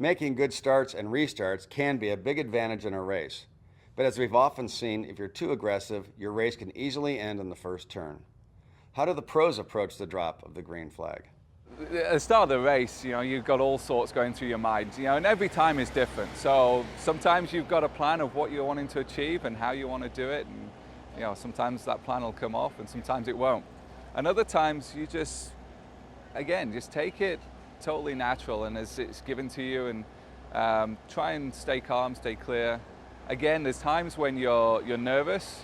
Making good starts and restarts can be a big advantage in a race, but as we've often seen, if you're too aggressive, your race can easily end in the first turn. How do the pros approach the drop of the green flag? At the start of the race, you've got all sorts going through your mind, and every time is different. So sometimes you've got a plan of what you're wanting to achieve and how you want to do it, and sometimes that plan will come off and sometimes it won't. And other times you just take it totally natural and as it's given to you, and try and stay calm, stay clear. Again, there's times when you're nervous,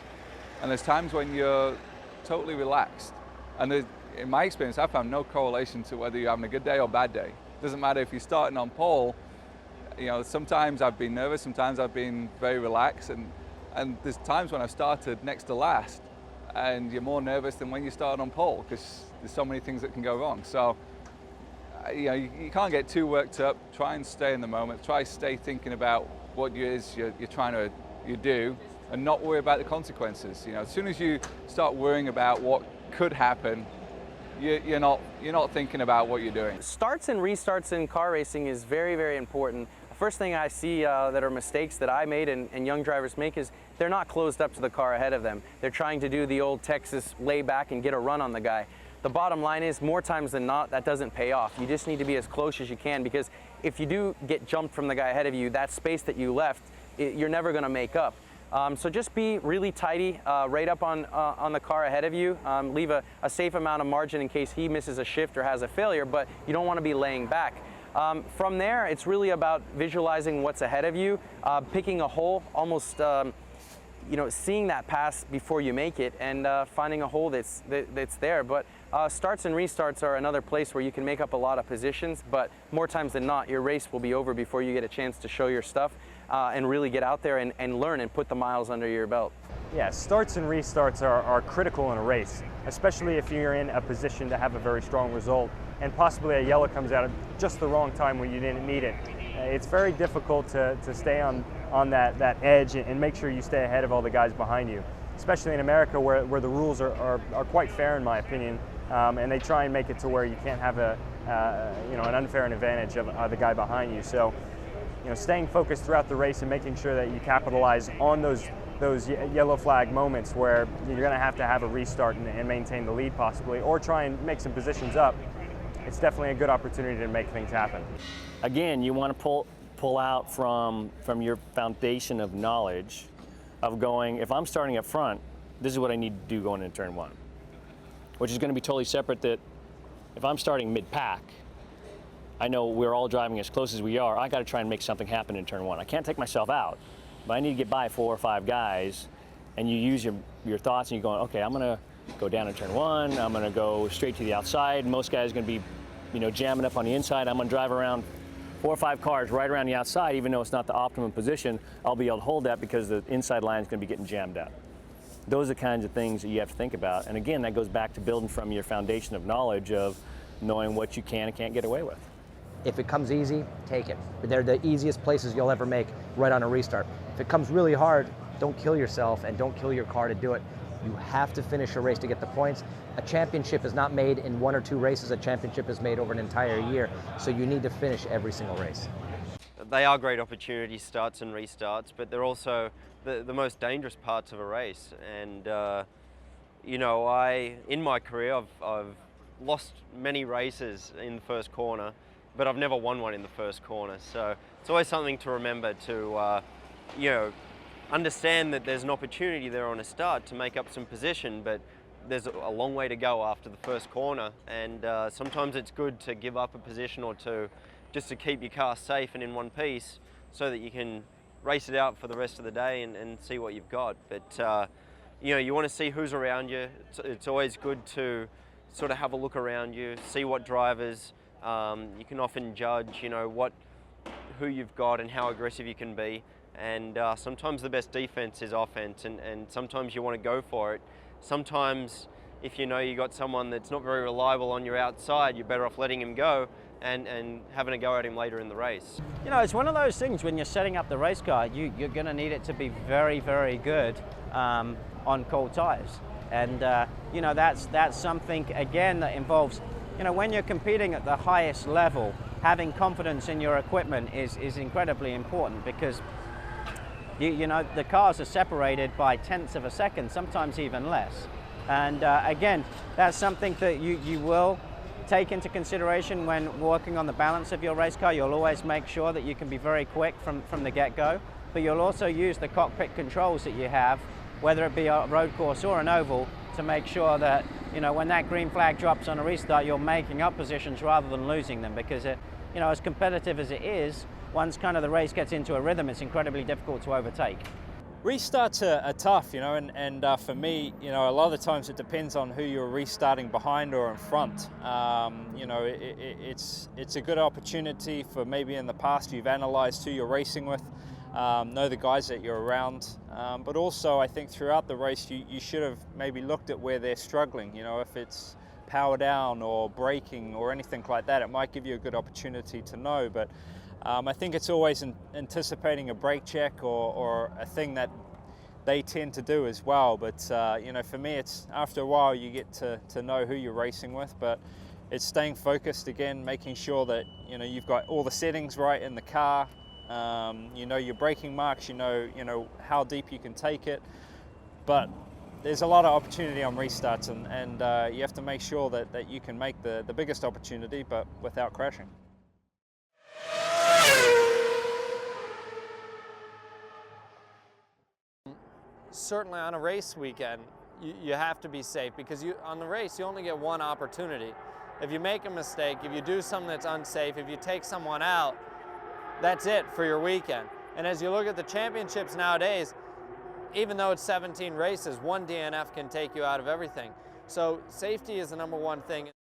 and there's times when you're totally relaxed. And in my experience, I found no correlation to whether you're having a good day or bad day. It doesn't matter if you're starting on pole. Sometimes I've been nervous, sometimes I've been very relaxed, and there's times when I've started next to last, and you're more nervous than when you start on pole because there's so many things that can go wrong. So you can't get too worked up. Try and stay in the moment. Try to stay thinking about what it is you're trying to do, and not worry about the consequences. As soon as you start worrying about what could happen, you're not thinking about what you're doing. Starts and restarts in car racing is very, very important. The first thing I see that are mistakes that I made and young drivers make is they're not closed up to the car ahead of them. They're trying to do the old Texas lay back and get a run on the guy. The bottom line is, more times than not, that doesn't pay off. You just need to be as close as you can, because if you do get jumped from the guy ahead of you, that space that you left, you're never going to make up. So just be really tidy, right up on the car ahead of you. Leave a safe amount of margin in case he misses a shift or has a failure, but you don't want to be laying back. From there, it's really about visualizing what's ahead of you, picking a hole, almost seeing that pass before you make it, and finding a hole that's there. But starts and restarts are another place where you can make up a lot of positions, but more times than not, your race will be over before you get a chance to show your stuff and really get out there and learn and put the miles under your belt. Yeah, starts and restarts are critical in a race, especially if you're in a position to have a very strong result and possibly a yellow comes out at just the wrong time when you didn't need it. It's very difficult to stay on that edge and make sure you stay ahead of all the guys behind you, especially in America where the rules are quite fair in my opinion, and they try and make it to where you can't have an unfair advantage of the guy behind you. So staying focused throughout the race and making sure that you capitalize on those yellow flag moments where you're going to have a restart and maintain the lead possibly, or try and make some positions up. It's definitely a good opportunity to make things happen. Again, you want to pull out from your foundation of knowledge of going, if I'm starting up front, this is what I need to do going into turn one, which is going to be totally separate. That if I'm starting mid-pack, I know we're all driving as close as we are. I got to try and make something happen in turn one. I can't take myself out, but I need to get by 4 or 5 guys, and you use your thoughts and you're going, okay, I'm going to go down in turn one. I'm going to go straight to the outside. Most guys are going to be, jamming up on the inside. I'm going to drive around 4 or 5 cars right around the outside, even though it's not the optimum position. I'll be able to hold that because the inside line is going to be getting jammed up. Those are the kinds of things that you have to think about. And again, that goes back to building from your foundation of knowledge of knowing what you can and can't get away with. If it comes easy, take it. They're the easiest places you'll ever make right on a restart. If it comes really hard, don't kill yourself and don't kill your car to do it. You have to finish a race to get the points. A championship is not made in 1 or 2 races. A championship is made over an entire year. So you need to finish every single race. They are great opportunities, starts and restarts, but they're also the most dangerous parts of a race. And in my career, I've lost many races in the first corner, but I've never won one in the first corner. So it's always something to remember to, understand that there's an opportunity there on a start to make up some position, but there's a long way to go after the first corner. And sometimes it's good to give up a position or two just to keep your car safe and in one piece so that you can race it out for the rest of the day and see what you've got. But, you want to see who's around you. It's always good to sort of have a look around you, see what drivers. You can often judge, who you've got and how aggressive you can be. And sometimes the best defense is offense, and sometimes you want to go for it. Sometimes if you got someone that's not very reliable on your outside, you're better off letting him go and having a go at him later in the race. It's one of those things when you're setting up the race car, you're going to need it to be very, very good on cold tires. And that's something, again, that involves, when you're competing at the highest level, having confidence in your equipment is incredibly important, because you know, the cars are separated by tenths of a second, sometimes even less. And again, that's something that you will take into consideration when working on the balance of your race car. You'll always make sure that you can be very quick from the get-go, but you'll also use the cockpit controls that you have, whether it be a road course or an oval, to make sure that, you know, when that green flag drops on a restart, you're making up positions rather than losing them, because you know, as competitive as it is, once kind of the race gets into a rhythm, it's incredibly difficult to overtake. Restarts are tough, you know, and for me, you know, a lot of the times it depends on who you're restarting behind or in front. You know, it's a good opportunity for, maybe in the past you've analysed who you're racing with, know the guys that you're around, but also I think throughout the race you should have maybe looked at where they're struggling. You know, if it's power down or braking or anything like that, it might give you a good opportunity to know. But I think it's always anticipating a brake check or a thing that they tend to do as well. But you know, for me, it's after a while you get to know who you're racing with. But it's staying focused again, making sure that, you know, you've got all the settings right in the car. You know your braking marks. You know how deep you can take it. But there's a lot of opportunity on restarts, and you have to make sure that you can make the biggest opportunity, but without crashing. Certainly on a race weekend, you have to be safe, because on the race you only get one opportunity. If you make a mistake, if you do something that's unsafe, if you take someone out, that's it for your weekend. And as you look at the championships nowadays, even though it's 17 races, one DNF can take you out of everything. So safety is the #1 thing.